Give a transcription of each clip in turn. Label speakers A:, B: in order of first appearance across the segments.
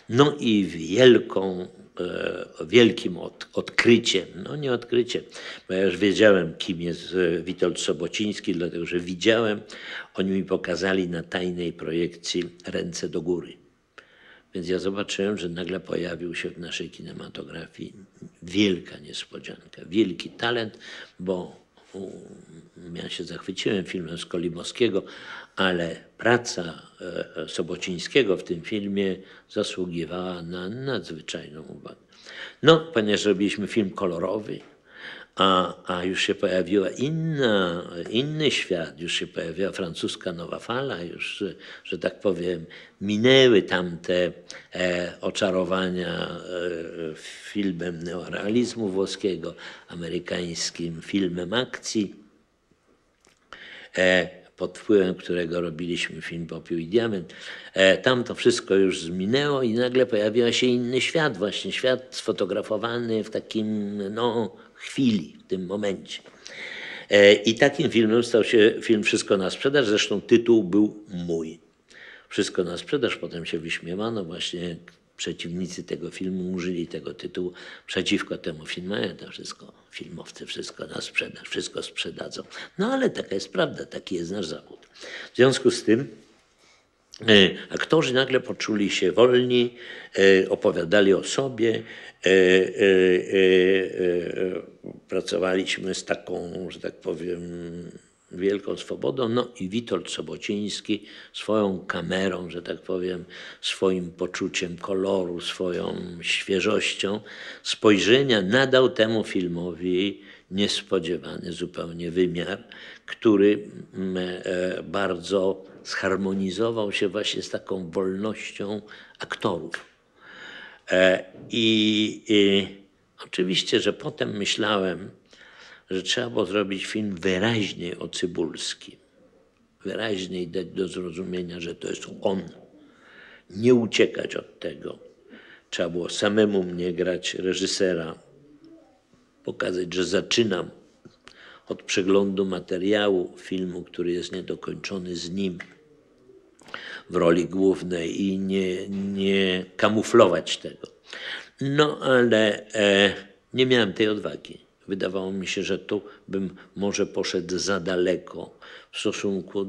A: No i wielkim odkryciem, no nie odkryciem, bo ja już wiedziałem, kim jest Witold Sobociński, dlatego że widziałem, oni mi pokazali na tajnej projekcji Ręce do góry. Więc ja zobaczyłem, że nagle pojawił się w naszej kinematografii wielka niespodzianka, wielki talent, bo ja się zachwyciłem filmem Skolimowskiego, ale praca Sobocińskiego w tym filmie zasługiwała na nadzwyczajną uwagę. No, ponieważ robiliśmy film kolorowy, a już się pojawiła inny świat, już się pojawiła francuska nowa fala, już, że tak powiem, minęły tamte oczarowania filmem neorealizmu włoskiego, amerykańskim filmem akcji, pod wpływem którego robiliśmy film Popiół i Diament. Tam to wszystko już zminęło i nagle pojawił się inny świat, właśnie świat sfotografowany w takim chwili, w tym momencie. I takim filmem stał się film Wszystko na sprzedaż, zresztą tytuł był mój. Wszystko na sprzedaż, potem się wyśmiewano, właśnie przeciwnicy tego filmu użyli tego tytułu przeciwko temu filmowi. To wszystko, filmowcy, wszystko na sprzedaż, wszystko sprzedadzą. No ale taka jest prawda, taki jest nasz zawód. W związku z tym aktorzy nagle poczuli się wolni, opowiadali o sobie, pracowaliśmy z taką, że tak powiem, wielką swobodą. No i Witold Sobociński swoją kamerą, że tak powiem, swoim poczuciem koloru, swoją świeżością spojrzenia nadał temu filmowi niespodziewany zupełnie wymiar, który bardzo zharmonizował się właśnie z taką wolnością aktorów. I oczywiście, że potem myślałem, że trzeba było zrobić film wyraźniej o Cybulskim. Wyraźniej dać do zrozumienia, że to jest on. Nie uciekać od tego. Trzeba było samemu mnie grać reżysera, pokazać, że zaczynam od przeglądu materiału filmu, który jest niedokończony z nim w roli głównej i nie kamuflować tego. No ale nie miałem tej odwagi. Wydawało mi się, że tu bym może poszedł za daleko w stosunku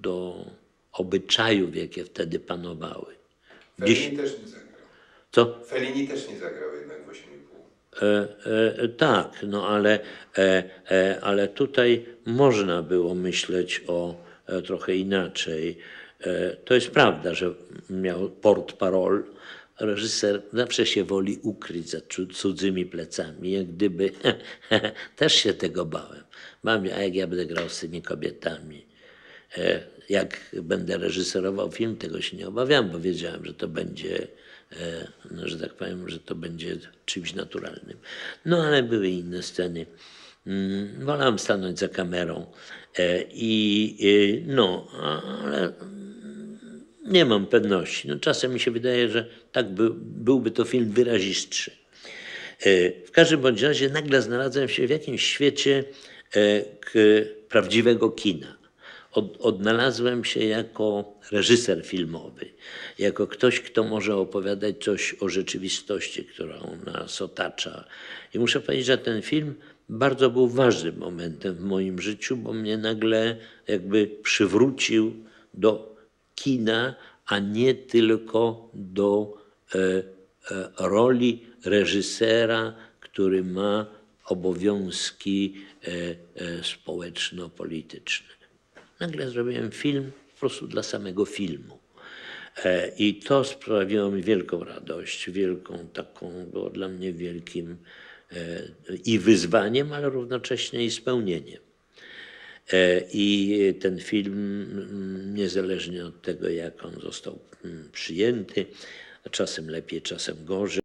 A: do obyczajów, jakie wtedy panowały.
B: Fellini też nie zagrał.
A: Co?
B: Fellini też nie zagrał jednak w 8,5.
A: Tak, no ale tutaj można było myśleć o trochę inaczej. To jest prawda, że miał port-parole. Reżyser zawsze się woli ukryć za cudzymi plecami, jak gdyby też się tego bałem. Bałem się, a jak ja będę grał z tymi kobietami, jak będę reżyserował film, tego się nie obawiam, bo wiedziałem, że to będzie, że tak powiem, że to będzie czymś naturalnym. No ale były inne sceny. Wolałem stanąć za kamerą ale nie mam pewności. No, czasem mi się wydaje, że tak byłby to film wyrazistszy. W każdym bądź razie nagle znalazłem się w jakimś świecie prawdziwego kina. Odnalazłem się jako reżyser filmowy, jako ktoś, kto może opowiadać coś o rzeczywistości, którą nas otacza. I muszę powiedzieć, że ten film bardzo był ważnym momentem w moim życiu, bo mnie nagle jakby przywrócił do kina, a nie tylko do roli reżysera, który ma obowiązki społeczno-polityczne. Nagle zrobiłem film po prostu dla samego filmu. I to sprawiło mi wielką radość, było dla mnie wielkim i wyzwaniem, ale równocześnie i spełnieniem. I ten film, niezależnie od tego, jak on został przyjęty, czasem lepiej, czasem gorzej,